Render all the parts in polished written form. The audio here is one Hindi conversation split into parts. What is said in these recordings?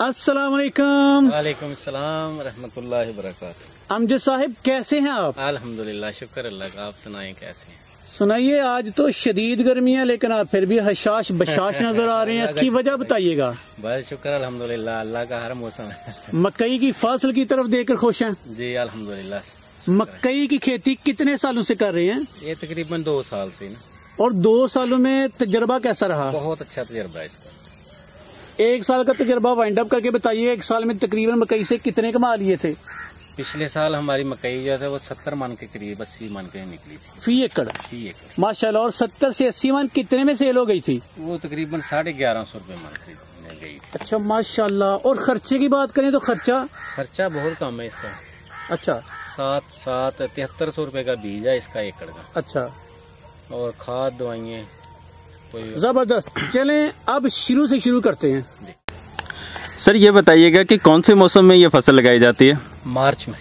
अस्सलाम वालेकुम। वालेकुम सलाम रहमतुल्लाहि बरकातहू। अमजद साहिब कैसे हैं आप? अल्हम्दुलिल्लाह, शुक्र अल्लाह का। आप सुनाएं कैसे हैं? सुनाइए, आज तो शदीद गर्मी है लेकिन आप फिर भी हशाश बशाश नजर आ रहे हैं, इसकी वजह बताइएगा। बस शुक्र अल्हम्दुलिल्लाह, अल्लाह का हर मौसम है। मकई की फसल की तरफ देखकर खुश हैं? जी अल्हम्दुलिल्लाह। मकई की खेती कितने सालों से कर रहे हैं? ये तकरीबन 2 साल से ना। और 2 सालों में तजर्बा कैसा रहा? बहुत अच्छा तजर्बा है इसका। 1 साल का तजर्बा वाइंड अप करके बताइए, 1 साल में तकरीबन मकई से कितने कमा लिए थे? पिछले साल हमारी मकई जो है वो 70 मन के करीब 80 मन के निकली थी फी एकड़। माशाल्लाह। और 70 से 80 मन कितने में सेल हो गई थी? वो तकरीबन 1150 रुपए मन खरीदने गई थी। अच्छा माशाल्लाह। और खर्चे की बात करें तो खर्चा बहुत कम है इसका। अच्छा। 7300 रुपए का बीज है इसका एकड़ का। अच्छा। और खाद दवाइयाँ कोई जबरदस्त। चलें अब शुरू से शुरू करते हैं। सर ये बताइएगा कि कौन से मौसम में ये फसल लगाई जाती है? मार्च में।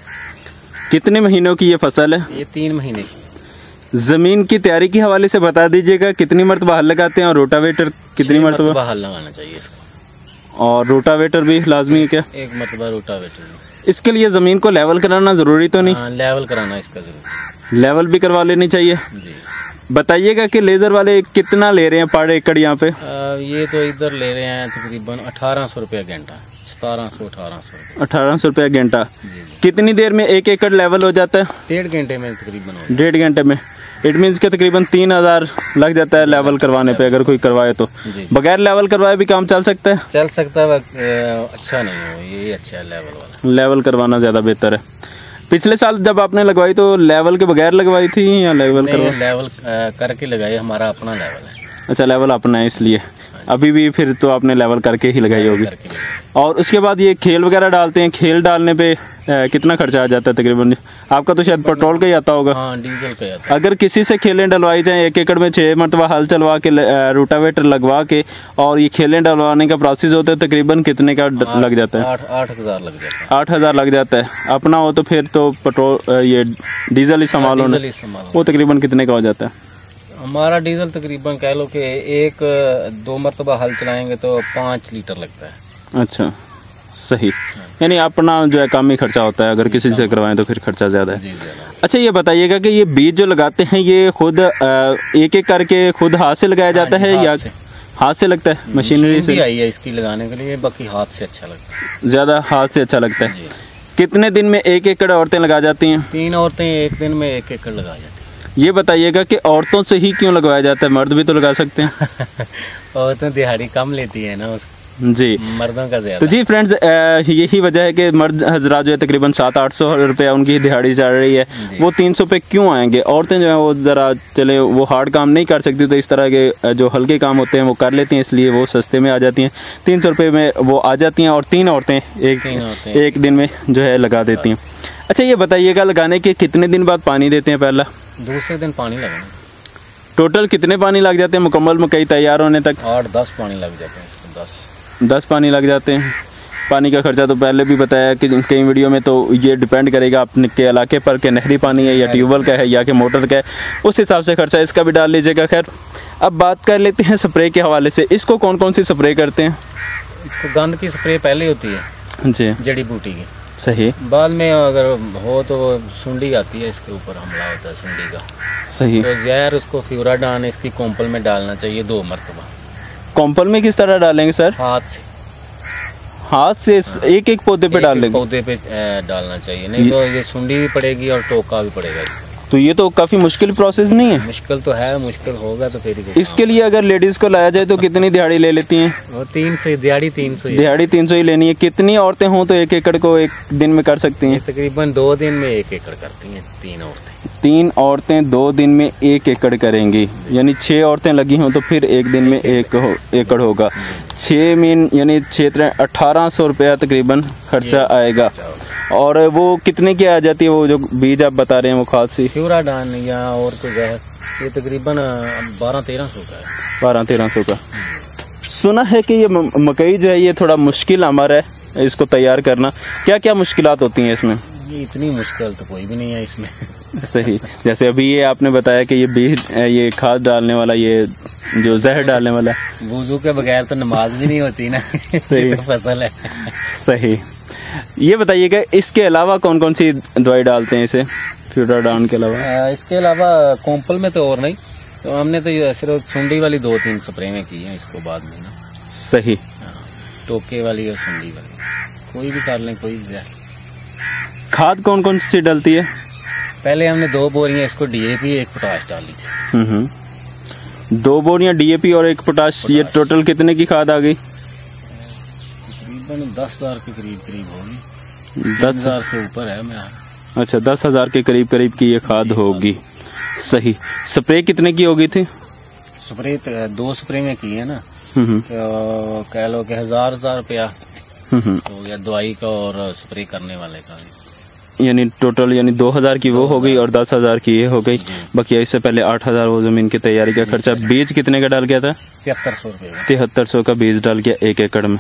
कितने महीनों की ये फसल है? ये 3 महीने की। जमीन की तैयारी के हवाले से बता दीजिएगा, कितनी मरतबा हल लगाते हैं और रोटावेटर कितनी मरतबा हल लगाना चाहिए इसको? और रोटावेटर भी लाजमी है क्या? 1 मरतबा रोटावेटर। इसके लिए जमीन को लेवल कराना जरूरी तो नहीं? हाँ, लेवल कराना इसका जरूर। लेवल भी करवा लेनी चाहिए जी। बताइएगा कि लेजर वाले कितना ले रहे हैं पर एकड़ यहाँ पे? ये तो इधर ले रहे हैं तकरीबन 1800 रुपया घंटा। 1700-1800 1800 रुपया घंटा। कितनी देर में 1 एकड़ लेवल हो जाता है? 1.5 घंटे में तकरीबन। 1.5 घंटे में। इट मीन्स के तकरीबन 3000 लग जाता है लेवल करवाने पे, अगर कोई करवाए तो। बगैर लेवल करवाए भी काम चल सकता है? चल सकता है, अच्छा नहीं हो, ये अच्छा है लेवल वाला। लेवल करवाना ज़्यादा बेहतर है। पिछले साल जब आपने लगवाई तो लेवल के बगैर लगवाई थी या लेवल लेवल करके लगाई? हमारा अपना लेवल है। अच्छा, लेवल अपना है इसलिए। अभी भी फिर तो आपने लेवल करके ही लगाई होगी। और उसके बाद ये खेल वगैरह डालते हैं, खेल डालने पे कितना खर्चा आ जाता है तकरीबन? आपका तो शायद पेट्रोल का ही आता होगा। हाँ, डीजल का आता है। अगर किसी से खेलें डलवाई जाए 1 एकड़ में 6 मरतबा हल चलवा के रोटावेटर लगवा के और ये खेलें डलवाने का प्रोसेस होता है, तकरीबन कितने का लग जाता है? 8,000 लग जाता है। 8,000 लग जाता है। अपना हो तो फिर तो पेट्रोल ये डीजल ही संभालो ना, वो तकरीबन कितने का हो जाता है? हमारा डीजल तकरीबन कह लो कि 1-2 मरतबा हल चलाएंगे तो 5 लीटर लगता है। अच्छा, सही। यानी अपना जो है कम ही खर्चा होता है, अगर किसी से करवाएं तो फिर खर्चा ज़्यादा है। अच्छा ये बताइएगा कि ये बीज जो लगाते हैं ये खुद एक एक करके खुद हाथ से लगाया जाता है या हाथ से लगता है? मशीनरी से आई है इसकी लगाने के लिए, बाकी हाथ से अच्छा लगता है। ज़्यादा हाथ से अच्छा लगता है। कितने दिन में 1 एकड़ औरतें लगा जाती हैं? 3 औरतें 1 दिन में 1 एकड़ लगा जाती हैं। ये बताइएगा कि औरतों से ही क्यों लगवाया जाता है, मर्द भी तो लगा सकते हैं? औरतें दिहाड़ी कम लेती है ना जी, मर्दों का ज्यादा। तो जी फ्रेंड्स, यही वजह है कि मर्द हजरात जो है तकरीबन 700-800 रुपया उनकी दिहाड़ी चल रही है, वो 300 पे क्यों आएंगे? औरतें जो है वो ज़रा चले वो हार्ड काम नहीं कर सकती, तो इस तरह के जो हल्के काम होते हैं वो कर लेती हैं, इसलिए वो सस्ते में आ जाती हैं। 300 रुपये में वो आ जाती हैं और 3 औरतें एक दिन में जो है लगा देती हैं। अच्छा ये बताइएगा, लगाने के कितने दिन बाद पानी देते हैं? पहला दूसरे दिन पानी लगाना। टोटल कितने पानी लग जाते हैं मुकम्मल मकई तैयार होने तक? 8-10 पानी लग जाते हैं इसको। 10 पानी लग जाते हैं। पानी का खर्चा तो पहले भी बताया कि कई वीडियो में, तो ये डिपेंड करेगा आपके इलाके पर कि नहरी पानी है या ट्यूबवेल का है या कि मोटर का है, उस हिसाब से खर्चा इसका भी डाल लीजिएगा। खैर अब बात कर लेते हैं स्प्रे के हवाले से। इसको कौन कौन सी स्प्रे करते हैं? इसको गंद की स्प्रे पहले होती है जी, जड़ी बूटी की। सही। बाद में अगर हो तो सुंडी आती है, इसके ऊपर हमला होता है सुंडी का। सही। तो जहर उसको फ्यूराडान इसकी कॉम्पल में डालना चाहिए 2 मरतबा। कॉम्पल में किस तरह डालेंगे सर? हाथ से एक एक पौधे पे डाल लेंगे? पौधे पे डालना चाहिए, नहीं तो ये सुंडी भी पड़ेगी और टोका भी पड़ेगा। तो ये तो काफ़ी मुश्किल प्रोसेस नहीं है? मुश्किल तो है, मुश्किल होगा तो फिर इसके लिए अगर लेडीज़ को लाया जाए तो कितनी दिहाड़ी ले लेती हैं? वो 300 दिहाड़ी 300 दिहाड़ी 300 ही लेनी है। कितनी औरतें हों तो 1 एकड़ को 1 दिन में कर सकती हैं? तकरीबन 2 दिन में 1 एकड़ करती हैं 3 औरतें। 3 औरतें 2 दिन में 1 एकड़ करेंगी, यानी 6 औरतें लगी हों तो फिर 1 दिन में 1 एकड़ होगा। 6 मीन यानी 1800 रुपया तकरीबन खर्चा आएगा। और वो कितने की आ जाती है वो जो बीज आप बता रहे हैं वो खाद से? फ्यूराडान या और कोई जहर, ये तकरीबन 1200-1300 का है। 1200-1300 का। सुना है कि ये मकई जो है ये थोड़ा मुश्किल अमर है इसको तैयार करना। क्या क्या मुश्किलात होती हैं इसमें? ये इतनी मुश्किल तो कोई भी नहीं है इसमें। सही। जैसे अभी ये आपने बताया कि ये बीज ये खाद डालने वाला ये जो जहर डालने वाला। वुजू के बगैर तो नमाज भी नहीं होती ना। सही। तो फसल है। सही। ये बताइएगा इसके अलावा कौन कौन सी दवाई डालते हैं इसे, फ्यूराडाउन के अलावा? इसके अलावा कॉम्पल में तो और नहीं, तो हमने तो ये सिर्फ सुंडी वाली 2-3 स्प्रे में की है इसको बाद में ना। सही। टोके वाली और सुंडी वाली, कोई भी कर लें, कोई भी। खाद कौन कौन सी डलती है? पहले हमने 2 बोरियां इसको डीएपी 1 पोटाश डाली थी। 2 बोरियां डीएपी और 1 पोटाश। ये टोटल कितने की खाद आ गई? तकरीबन 10,000 के करीब होगी। 10,000 से ऊपर है मेरा। अच्छा, 10,000 के करीब की ये खाद होगी। सही। स्प्रे कितने की होगी थी? स्प्रे 2 स्प्रे में की है ना, तो कह लो कि 1,000 रुपया हो गया दवाई का और स्प्रे करने वाले का। यानी टोटल 2,000 की वो हो गई और 10,000 की ये हो गई। बाकी इससे पहले 8,000 वो जमीन की तैयारी का खर्चा। बीज कितने का डाल गया था? 7300 रुपये। 7300 का बीज डाल गया 1 एकड़ में।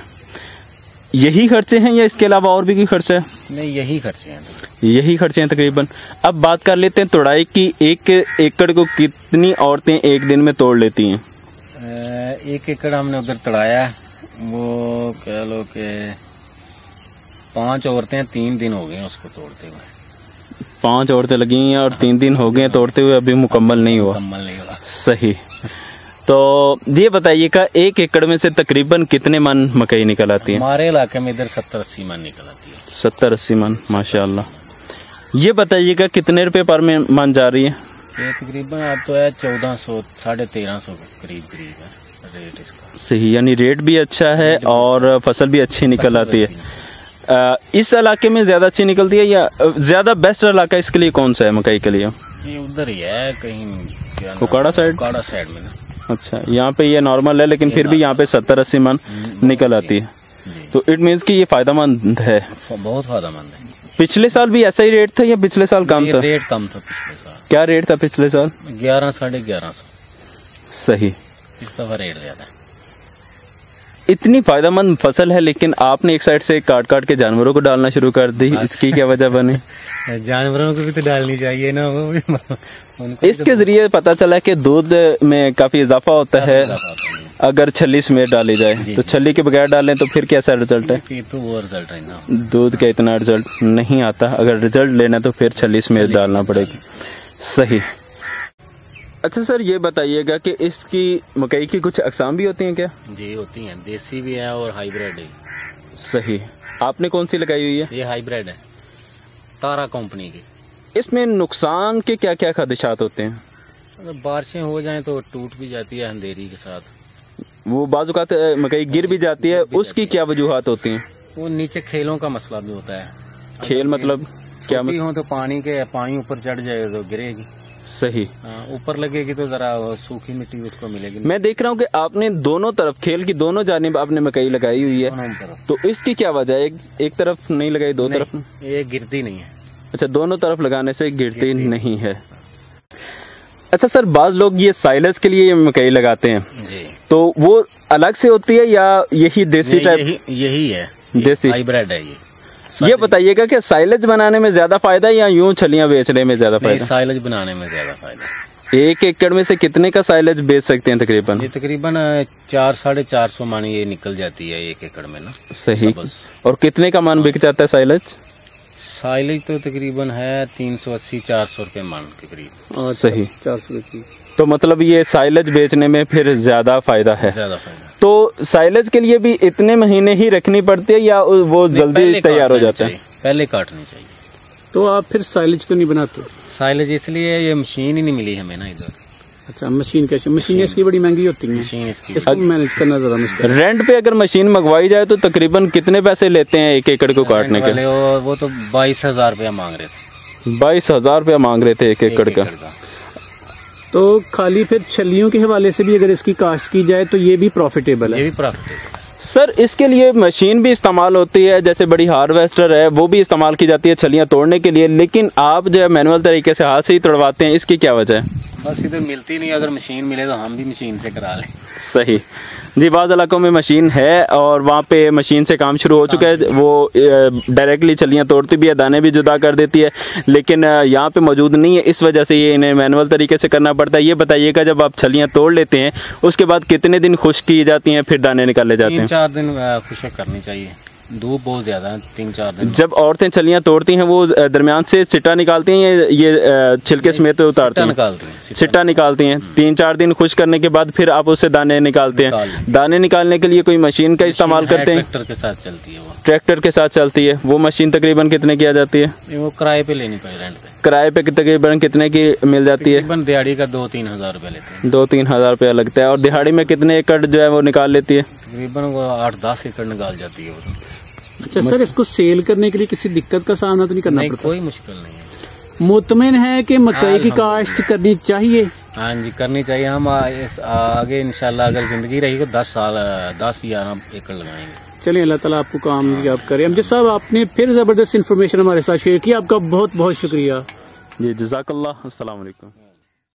यही खर्चे हैं या इसके अलावा और भी कोई खर्चा है? नहीं, यही खर्चे हैं। यही खर्चे हैं तकरीबन। अब बात कर लेते हैं तोड़ाई की। 1 एकड़ को कितनी औरतें एक दिन में तोड़ लेती हैं? 1 एकड़ हमने उधर तोड़ाया, वो कह लो कि 5 औरतें 3 दिन हो गए उसको तोड़ते हुए। 5 औरतें लगी हैं और 3 दिन हो गए तोड़ते हुए, अभी मुकम्मल नहीं हुआ। सही। तो ये बताइएगा 1 एकड़ में से तकरीबन कितने मन मकई निकल आती है? हमारे इलाके में इधर 70-80 मन निकल आती है। 70-80 मन, माशाल्लाह। ये बताइएगा कितने रुपए पर मन जा रही है? ये तकरीबन अब तो है 1400 1350 के करीब है रेट इसका। सही। यानी रेट भी अच्छा है और फसल भी अच्छी निकल आती है। इस इलाके में ज्यादा अच्छी निकलती है या ज्यादा बेस्ट इलाका इसके लिए कौन सा है मकई के लिए? ये उधर ही है कहीं कुकाड़ा साइड। कुकाड़ा साइड में ना। अच्छा, यहाँ पे ये नॉर्मल है लेकिन फिर भी यहाँ पे 70-80 मन निकल आती है। तो इट मीन्स कि ये फायदेमंद है। बहुत फायदेमंद है। पिछले साल भी ऐसा ही रेट था या पिछले साल कम था? रेट कम था पिछले साल। क्या रेट था पिछले साल? 1100-1150। सही। इस दफा रेट ज्यादा है। इतनी फायदेमंद फसल है लेकिन आपने एक साइड से काट काट के जानवरों को डालना शुरू कर दी। इसकी क्या वजह बनी? जानवरों को भी तो डालनी चाहिए ना, वो भी। इसके जरिए पता चला कि दूध में काफी इजाफा होता है अगर छली समेत डाली जाए। तो छली के बगैर डालें तो फिर कैसा रिजल्ट है? तो वो रिजल्ट है ना, दूध का इतना रिजल्ट नहीं आता। अगर रिजल्ट लेना तो फिर छली समेत डालना पड़ेगा। सही। अच्छा सर, ये बताइएगा कि इसकी मकई की कुछ अक़साम भी होती हैं क्या? जी होती हैं, देसी भी है और हाइब्रिड है। सही। आपने कौन सी लगाई हुई है? ये हाइब्रिड है, तारा कंपनी की। इसमें नुकसान के क्या क्या खदशात होते हैं? अगर बारिशें हो जाएं तो टूट भी जाती है अंधेरी के साथ। वो बाज़-औक़ात मकई गिर भी जाती है, उसकी क्या वजूहात होती हैं? वो नीचे खेलों का मसला भी होता है। खेल मतलब क्या? हो तो पानी ऊपर चढ़ जाएगा तो गिरेगी। सही। ऊपर लगेगी तो जरा सूखी मिट्टी उसको मिलेगी। मैं देख रहा हूँ कि आपने दोनों तरफ, खेल की दोनों जानिब आपने मकई लगाई हुई है, तो इसकी क्या वजह है? एक तरफ नहीं लगाई, दो तरफ? ये गिरती नहीं है। अच्छा, दोनों तरफ लगाने से गिरती नहीं है। अच्छा सर, बाज लोग ये साइलेज के लिए मकई लगाते हैं जी, तो वो अलग से होती है या यही देसी टाइप? यही है, देसी हाइब्रिड है ये बताइएगा कि साइलेज बनाने में ज्यादा फायदा है या यूं छलियां बेचने में ज्यादा फायदा? साइलेज बनाने में ज्यादा फायदा। 1 एकड़ में से कितने का साइलेज बेच सकते हैं तकरीबन? ये तकरीबन 400-450 मन ये निकल जाती है 1 एकड़ में ना। सही। और कितने का मन बिक जाता है साइलेज? साइलेज तो तकरीबन है 380-400 रुपये मन के करीब। सही। 400 रुपये। तो मतलब ये साइलेज बेचने में फिर ज्यादा फायदा है। ज्यादा फायदा। तो साइलेज के लिए भी इतने महीने ही रखनी पड़ती है या वो जल्दी तैयार हो जाता है? पहले काटनी चाहिए। तो आप फिर साइलेज क्यों नहीं बनाते? साइलेज इसलिए ये मशीन ही नहीं मिली हमें ना इधर। अच्छा, मशीन कैसे? मशीन इसकी बड़ी महंगी होती है। मशीन इसकी इसको मैनेज करना जरा मुश्किल। रेंट पे अगर मशीन मंगवाई जाए तो तकरीबन कितने पैसे लेते हैं 1 एकड़ को काटने के? वो तो 22,000 रुपया मांग रहे थे। 22,000 रुपया मांग रहे थे 1 एकड़ का। तो खाली फिर छलियों के हवाले से भी अगर इसकी काश्त की जाए तो ये भी प्रॉफिटेबल है? ये भी प्रॉफिटेबल। सर इसके लिए मशीन भी इस्तेमाल होती है, जैसे बड़ी हार्वेस्टर है वो भी इस्तेमाल की जाती है छलियाँ तोड़ने के लिए, लेकिन आप जो है मैनुअल तरीके से हाथ से ही तोड़वाते हैं, इसकी क्या वजह है? बस इधर मिलती नहीं, अगर मशीन मिले तो हम भी मशीन से करा लें। सही जी, बाज़ इलाकों में मशीन है और वहाँ पे मशीन से काम शुरू हो चुका है, वो डायरेक्टली छलियाँ तोड़ती भी है, दाने भी जुदा कर देती है, लेकिन यहाँ पे मौजूद नहीं है, इस वजह से ये इन्हें मैनुअल तरीके से करना पड़ता है। ये बताइएगा, जब आप छलियाँ तोड़ लेते हैं उसके बाद कितने दिन खुश्क की जाती हैं, फिर दाने निकाले जाते हैं? 3-4 दिन खुश्क करनी चाहिए, धूप बहुत ज़्यादा है, 3-4 दिन। जब औरतें छलियाँ तोड़ती हैं वो दरमियान से चिट्टा निकालती हैं या ये छिलके समेत उतारती हैं? चिट्टा निकालती हैं। 3-4 दिन खुश करने के बाद फिर आप उससे दाने निकालते हैं। दाने निकालने के लिए कोई मशीन का इस्तेमाल करते हैं? ट्रैक्टर के साथ चलती है वो। ट्रैक्टर के साथ चलती है वो मशीन तकरीबन कितने की आ जाती है? वो किराए पे लेनी पड़े, रेंट पे। किराए पे तकरीबन कितने की मिल जाती है? तकरीबन दिहाड़ी का 2-3 हज़ार रुपये लेते हैं। 2-3 हज़ार रुपया लगता है। और दिहाड़ी में कितने एकड़ जो है वो निकाल लेती है? तकरीबन वो 8-10 एकड़ निकाल जाती है वो। अच्छा सर, इसको सेल करने के लिए किसी दिक्कत का सामना तो नहीं करना पड़ता? कोई मुश्किल नहीं है। मुतमिन है कि मकई की काश्त करनी चाहिए? हाँ जी, करनी चाहिए। हम आगे इंशाल्लाह अगर ज़िंदगी रही तो 10 साल 10-11 एकड़ लगाएंगे। चलिए, अल्लाह ताला आपको कामयाब करे। अमजद साहब, आपने फिर ज़बरदस्त इन्फॉर्मेशन हमारे साथ शेयर की, आपका बहुत बहुत शुक्रिया। जी, जज़ाकल्लाह। अस्सलाम वालेकुम।